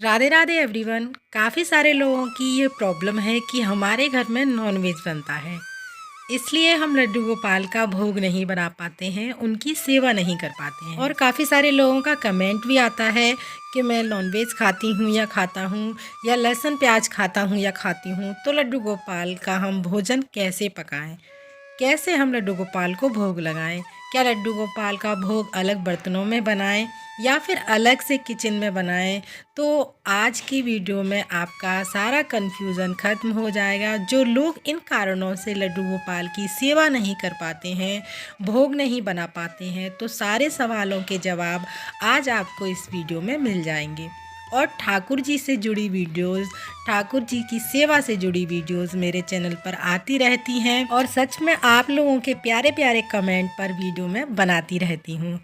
Radhe Radhe everyone. काफ़ी सारे लोगों की ये प्रॉब्लम है कि हमारे घर में नॉनवेज बनता है, इसलिए हम लड्डू गोपाल का भोग नहीं बना पाते हैं, उनकी सेवा नहीं कर पाते हैं। और काफ़ी सारे लोगों का कमेंट भी आता है कि मैं नॉनवेज खाती हूँ या खाता हूँ, या लहसुन प्याज खाता हूँ या खाती हूँ, तो लड्डू गोपाल का हम भोजन कैसे पकाएं, कैसे हम लड्डू गोपाल को भोग लगाएं। क्या लड्डू गोपाल का भोग अलग बर्तनों में बनाएं या फिर अलग से किचन में बनाएं। तो आज की वीडियो में आपका सारा कन्फ्यूज़न ख़त्म हो जाएगा। जो लोग इन कारणों से लड्डू गोपाल की सेवा नहीं कर पाते हैं, भोग नहीं बना पाते हैं, तो सारे सवालों के जवाब आज आपको इस वीडियो में मिल जाएंगे। और ठाकुर जी से जुड़ी वीडियोस, ठाकुर जी की सेवा से जुड़ी वीडियोस मेरे चैनल पर आती रहती हैं और सच में आप लोगों के प्यारे प्यारे कमेंट पर वीडियो में बनाती रहती हूँ।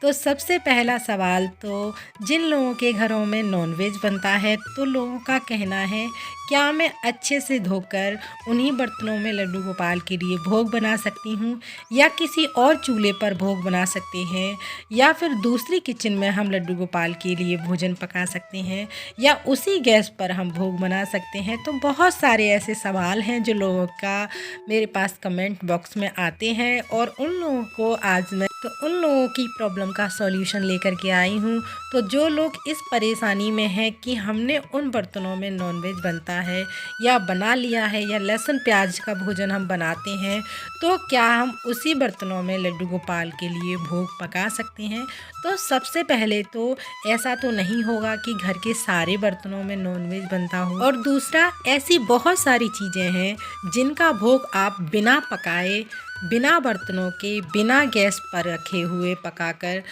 तो सबसे पहला सवाल, तो जिन लोगों के घरों में नॉनवेज बनता है तो लोगों का कहना है, क्या मैं अच्छे से धोकर उन्हीं बर्तनों में लड्डू गोपाल के लिए भोग बना सकती हूँ, या किसी और चूल्हे पर भोग बना सकते हैं, या फिर दूसरी किचन में हम लड्डू गोपाल के लिए भोजन पका सकते हैं, या उसी गैस पर हम भोग बना सकते हैं। तो बहुत सारे ऐसे सवाल हैं जो लोगों का मेरे पास कमेंट बॉक्स में आते हैं, और उन लोगों को आज मैं उन लोगों की प्रॉब्लम का सॉल्यूशन लेकर के आई हूँ। तो जो लोग इस परेशानी में हैं कि हमने उन बर्तनों में नॉनवेज बनता है या बना लिया है, या लहसुन प्याज का भोजन हम बनाते हैं, तो क्या हम उसी बर्तनों में लड्डू गोपाल के लिए भोग पका सकते हैं। तो सबसे पहले तो ऐसा तो नहीं होगा कि घर के सारे बर्तनों में नॉनवेज बनता हो, और दूसरा ऐसी बहुत सारी चीज़ें हैं जिनका भोग आप बिना पकाए, बिना बर्तनों के, बिना गैस पर रखे हुए पकाकर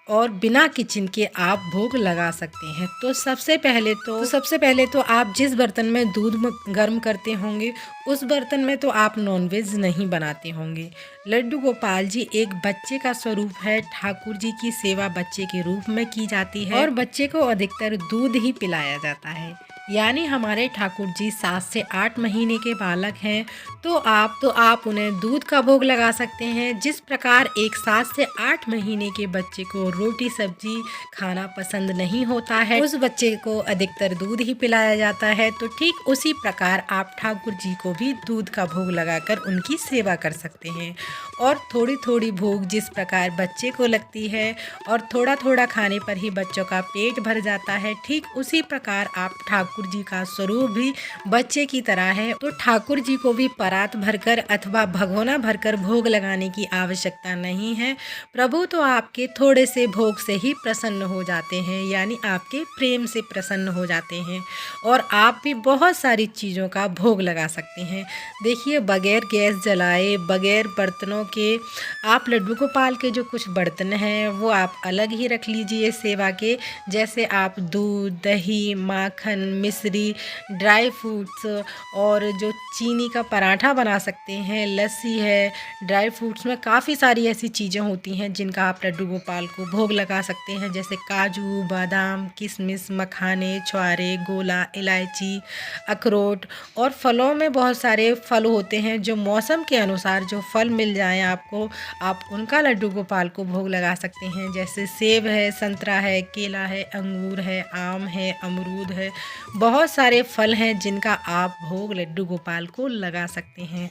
और बिना किचन के आप भोग लगा सकते हैं। तो सबसे पहले तो आप जिस बर्तन में दूध गर्म करते होंगे उस बर्तन में तो आप नॉनवेज नहीं बनाते होंगे। लड्डू गोपाल जी एक बच्चे का स्वरूप है, ठाकुर जी की सेवा बच्चे के रूप में की जाती है, और बच्चे को अधिकतर दूध ही पिलाया जाता है। यानी हमारे ठाकुर जी 7 से 8 महीने के बालक हैं, तो आप उन्हें दूध का भोग लगा सकते हैं। जिस प्रकार एक 7 से 8 महीने के बच्चे को रोटी सब्जी खाना पसंद नहीं होता है, उस बच्चे को अधिकतर दूध ही पिलाया जाता है, तो ठीक उसी प्रकार आप ठाकुर जी को भी दूध का भोग लगाकर उनकी सेवा कर सकते हैं। और थोड़ी थोड़ी भूख जिस प्रकार बच्चे को लगती है और थोड़ा थोड़ा खाने पर ही बच्चों का पेट भर जाता है, ठीक उसी प्रकार आप ठाकुर जी का स्वरूप भी बच्चे की तरह है। तो ठाकुर जी को भी परात भरकर अथवा भगोना भरकर भोग लगाने की आवश्यकता नहीं है। प्रभु तो आपके थोड़े से भोग से ही प्रसन्न हो जाते हैं, यानी आपके प्रेम से प्रसन्न हो जाते हैं, और आप भी बहुत सारी चीज़ों का भोग लगा सकते हैं। देखिए, बगैर गैस जलाए, बगैर बर्तनों के आप लड्डू गोपाल के जो कुछ बर्तन हैं वो आप अलग ही रख लीजिए सेवा के। जैसे आप दूध, दही, माखन, मिश्री, ड्राई फ्रूट्स और जो चीनी का पराठा बना सकते हैं, लस्सी है, ड्राई फ्रूट्स में काफ़ी सारी ऐसी चीज़ें होती हैं जिनका आप लड्डू गोपाल को भोग लगा सकते हैं, जैसे काजू, बादाम, किशमिश, मखाने, छुआरे, गोला, इलायची, अखरोट। और फलों में बहुत सारे फल होते हैं, जो मौसम के अनुसार जो फल मिल जाएं आपको, आप उनका लड्डू गोपाल को भोग लगा सकते हैं। जैसे सेब है, संतरा है, केला है, अंगूर है, आम है, अमरूद है, बहुत सारे फल हैं जिनका आप भोग लड्डू गोपाल को लगा सकते हैं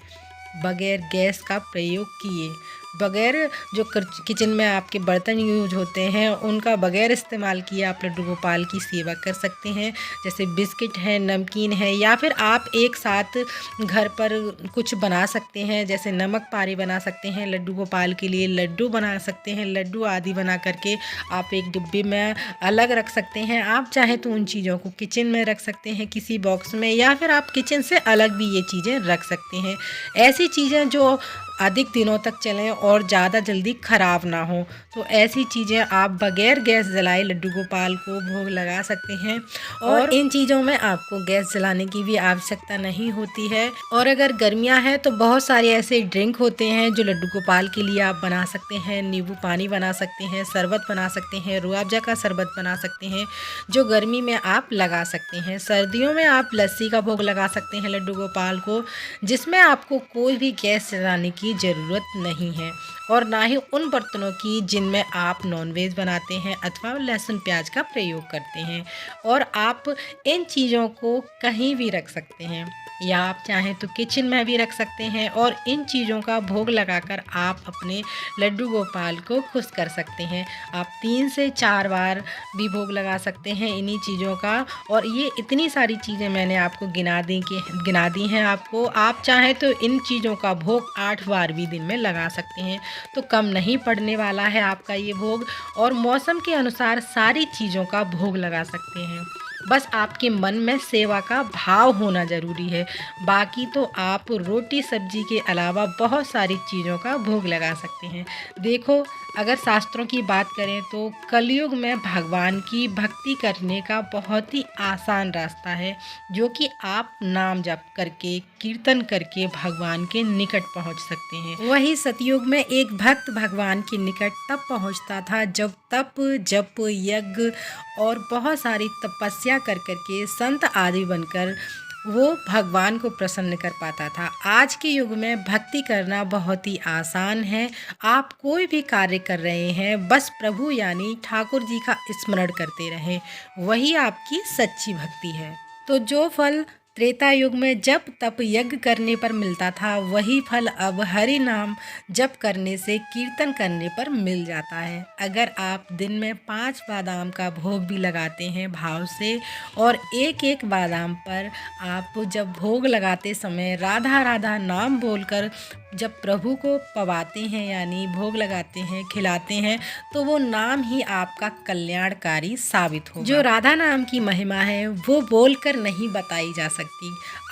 बगैर गैस का प्रयोग किए। बगैर जो किचन में आपके बर्तन यूज होते हैं उनका बगैर इस्तेमाल किए आप लड्डू गोपाल की सेवा कर सकते हैं। जैसे बिस्किट है, नमकीन है, या फिर आप एक साथ घर पर कुछ बना सकते हैं, जैसे नमक पारे बना सकते हैं, लड्डू गोपाल के लिए लड्डू बना सकते हैं। लड्डू आदि बना करके आप एक डिब्बे में अलग रख सकते हैं। आप चाहें तो उन चीज़ों को किचन में रख सकते हैं किसी बॉक्स में, या फिर आप किचन से अलग भी ये चीज़ें रख सकते हैं। ऐसी चीज़ें जो अधिक दिनों तक चलें और ज़्यादा जल्दी ख़राब ना हो, तो ऐसी चीज़ें आप बगैर गैस जलाए लड्डू गोपाल को भोग लगा सकते हैं। और इन चीज़ों में आपको गैस जलाने की भी आवश्यकता नहीं होती है। और अगर गर्मियां हैं तो बहुत सारे ऐसे ड्रिंक होते हैं जो लड्डू गोपाल के लिए आप बना सकते हैं। नींबू पानी बना सकते हैं, शरबत बना सकते हैं, रूह अफ़ज़ा का शरबत बना सकते हैं, जो गर्मी में आप लगा सकते हैं। सर्दियों में आप लस्सी का भोग लगा सकते हैं लड्डू गोपाल को, जिसमें आपको कोई भी गैस जलाने की की ज़रूरत नहीं है और ना ही उन बर्तनों की जिनमें आप नॉनवेज बनाते हैं अथवा लहसुन प्याज का प्रयोग करते हैं। और आप इन चीज़ों को कहीं भी रख सकते हैं या आप चाहें तो किचन में भी रख सकते हैं और इन चीज़ों का भोग लगाकर आप अपने लड्डू गोपाल को खुश कर सकते हैं। आप 3 से 4 बार भी भोग लगा सकते हैं इन्हीं चीज़ों का। और ये इतनी सारी चीज़ें मैंने आपको गिना दी हैं आपको। आप चाहें तो इन चीज़ों का भोग 8 बार भी दिन में लगा सकते हैं, तो कम नहीं पड़ने वाला है आपका ये भोग। और मौसम के अनुसार सारी चीज़ों का भोग लगा सकते हैं, बस आपके मन में सेवा का भाव होना ज़रूरी है। बाकी तो आप रोटी सब्जी के अलावा बहुत सारी चीज़ों का भोग लगा सकते हैं। देखो, अगर शास्त्रों की बात करें तो कलयुग में भगवान की भक्ति करने का बहुत ही आसान रास्ता है, जो कि आप नाम जप करके कीर्तन करके भगवान के निकट पहुंच सकते हैं। वही सतयुग में एक भक्त भगवान के निकट तब पहुंचता था जब तप जप यज्ञ और बहुत सारी तपस्या कर करके संत आदि बनकर वो भगवान को प्रसन्न कर पाता था। आज के युग में भक्ति करना बहुत ही आसान है। आप कोई भी कार्य कर रहे हैं, बस प्रभु यानी ठाकुर जी का स्मरण करते रहें, वही आपकी सच्ची भक्ति है। तो जो फल त्रेता युग में जप तप यज्ञ करने पर मिलता था, वही फल अब हरि नाम जप करने से कीर्तन करने पर मिल जाता है। अगर आप दिन में 5 बादाम का भोग भी लगाते हैं भाव से, और एक एक बादाम पर आप जब भोग लगाते समय राधा राधा नाम बोलकर जब प्रभु को पवाते हैं यानी भोग लगाते हैं खिलाते हैं, तो वो नाम ही आपका कल्याणकारी साबित होगा। जो राधा नाम की महिमा है वो बोलकर नहीं बताई जा सकती।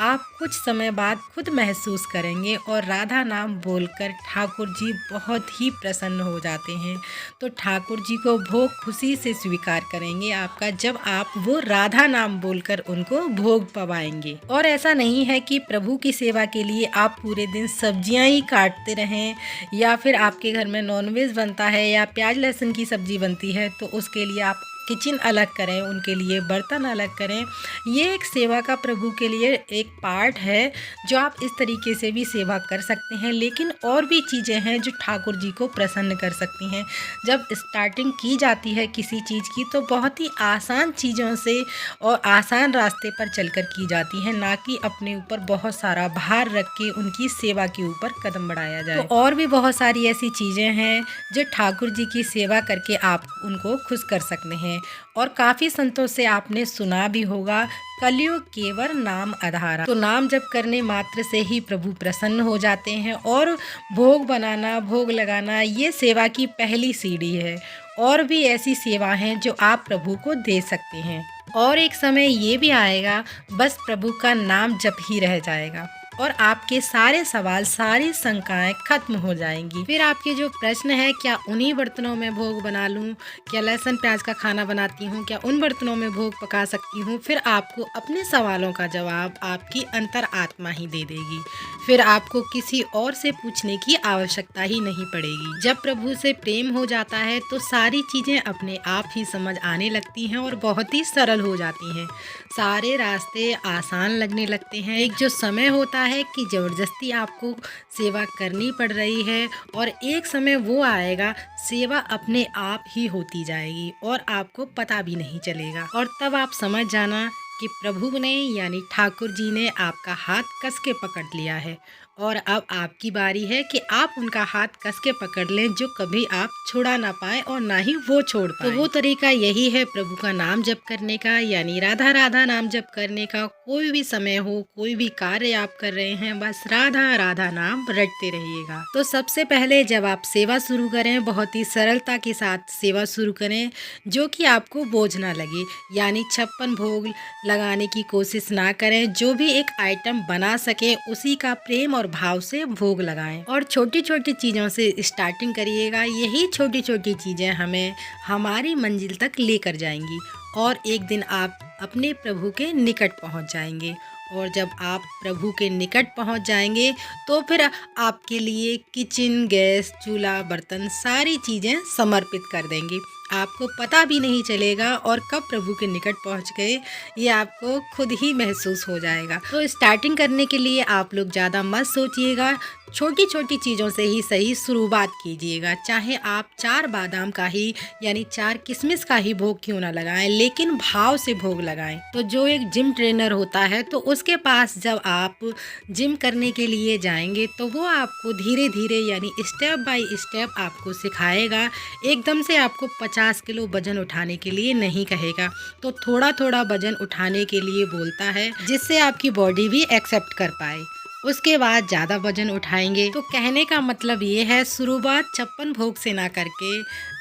आप कुछ समय बाद खुद महसूस करेंगे और राधा नाम बोलकर ठाकुर जी बहुत ही प्रसन्न हो जाते हैं। तो ठाकुर जी को भोग खुशी से स्वीकार करेंगे आपका, जब आप वो राधा नाम बोलकर उनको भोग पवाएंगे। और ऐसा नहीं है कि प्रभु की सेवा के लिए आप पूरे दिन सब्जियां ही काटते रहें, या फिर आपके घर में नॉनवेज बनता है या प्याज लहसुन की सब्जी बनती है तो उसके लिए आप किचन अलग करें, उनके लिए बर्तन अलग करें। ये एक सेवा का प्रभु के लिए एक पार्ट है, जो आप इस तरीके से भी सेवा कर सकते हैं। लेकिन और भी चीज़ें हैं जो ठाकुर जी को प्रसन्न कर सकती हैं। जब स्टार्टिंग की जाती है किसी चीज़ की, तो बहुत ही आसान चीज़ों से और आसान रास्ते पर चलकर की जाती है, ना कि अपने ऊपर बहुत सारा भार रख के उनकी सेवा के ऊपर कदम बढ़ाया जाए। तो और भी बहुत सारी ऐसी चीज़ें हैं जो ठाकुर जी की सेवा करके आप उनको खुश कर सकते हैं। और काफ़ी संतों से आपने सुना भी होगा, कलयुग केवल नाम आधारा। तो नाम जप करने मात्र से ही प्रभु प्रसन्न हो जाते हैं। और भोग बनाना भोग लगाना ये सेवा की पहली सीढ़ी है। और भी ऐसी सेवा हैं जो आप प्रभु को दे सकते हैं। और एक समय ये भी आएगा, बस प्रभु का नाम जप ही रह जाएगा और आपके सारे सवाल सारी शंकाएं खत्म हो जाएंगी। फिर आपके जो प्रश्न है, क्या उन्हीं बर्तनों में भोग बना लूं, क्या लहसुन प्याज का खाना बनाती हूं, क्या उन बर्तनों में भोग पका सकती हूं, फिर आपको अपने सवालों का जवाब आपकी अंतर आत्मा ही दे देगी। फिर आपको किसी और से पूछने की आवश्यकता ही नहीं पड़ेगी। जब प्रभु से प्रेम हो जाता है तो सारी चीज़ें अपने आप ही समझ आने लगती हैं और बहुत ही सरल हो जाती हैं। सारे रास्ते आसान लगने लगते हैं। एक जो समय होता है कि ज़बरदस्ती आपको सेवा करनी पड़ रही है, और एक समय वो आएगा सेवा अपने आप ही होती जाएगी और आपको पता भी नहीं चलेगा। और तब आप समझ जाना कि प्रभु ने यानी ठाकुर जी ने आपका हाथ कस के पकड़ लिया है, और अब आपकी बारी है कि आप उनका हाथ कस के पकड़ लें, जो कभी आप छुड़ा ना पाए और ना ही वो छोड़ पाए। तो वो तरीका यही है प्रभु का नाम जप करने का, यानी राधा राधा नाम जप करने का। कोई भी समय हो, कोई भी कार्य आप कर रहे हैं, बस राधा राधा नाम रटते रहिएगा। तो सबसे पहले जब आप सेवा शुरू करें, बहुत ही सरलता के साथ सेवा शुरू करें, जो कि आपको बोझ ना लगे। यानी 56 भोग लगाने की कोशिश ना करें, जो भी एक आइटम बना सके उसी का प्रेम और भाव से भोग लगाएं। और छोटी छोटी चीज़ों से स्टार्टिंग करिएगा। यही छोटी छोटी चीज़ें हमें हमारी मंजिल तक लेकर जाएंगी, और एक दिन आप अपने प्रभु के निकट पहुंच जाएंगे। और जब आप प्रभु के निकट पहुंच जाएंगे तो फिर आपके लिए किचन, गैस, चूल्हा, बर्तन सारी चीज़ें समर्पित कर देंगे। आपको पता भी नहीं चलेगा और कब प्रभु के निकट पहुंच गए ये आपको खुद ही महसूस हो जाएगा। तो स्टार्टिंग करने के लिए आप लोग ज़्यादा मत सोचिएगा, छोटी छोटी चीज़ों से ही सही शुरुआत कीजिएगा। चाहे आप 4 बादाम का ही यानी 4 किशमिश का ही भोग क्यों ना लगाएं, लेकिन भाव से भोग लगाएं। तो जो एक जिम ट्रेनर होता है तो उसके पास जब आप जिम करने के लिए जाएंगे तो वो आपको धीरे धीरे यानी स्टेप बाय स्टेप आपको सिखाएगा। एकदम से आपको 50 किलो वजन उठाने के लिए नहीं कहेगा, तो थोड़ा थोड़ा वजन उठाने के लिए बोलता है, जिससे आपकी बॉडी भी एक्सेप्ट कर पाए। उसके बाद ज़्यादा वजन उठाएंगे। तो कहने का मतलब ये है, शुरुआत 56 भोग से ना करके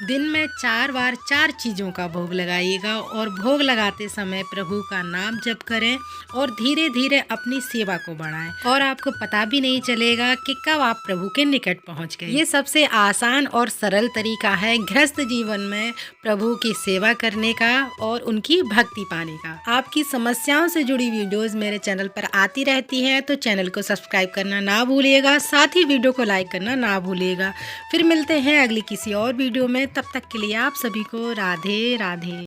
दिन में 4 बार 4 चीज़ों का भोग लगाइएगा और भोग लगाते समय प्रभु का नाम जप करें और धीरे धीरे अपनी सेवा को बढ़ाएं और आपको पता भी नहीं चलेगा कि कब आप प्रभु के निकट पहुंच गए। ये सबसे आसान और सरल तरीका है गृहस्थ जीवन में प्रभु की सेवा करने का और उनकी भक्ति पाने का। आपकी समस्याओं से जुड़ी वीडियोस मेरे चैनल पर आती रहती है, तो चैनल को सब्सक्राइब करना ना भूलिएगा, साथ ही वीडियो को लाइक करना ना भूलिएगा। फिर मिलते हैं अगली किसी और वीडियो में, तब तक के लिए आप सभी को राधे राधे।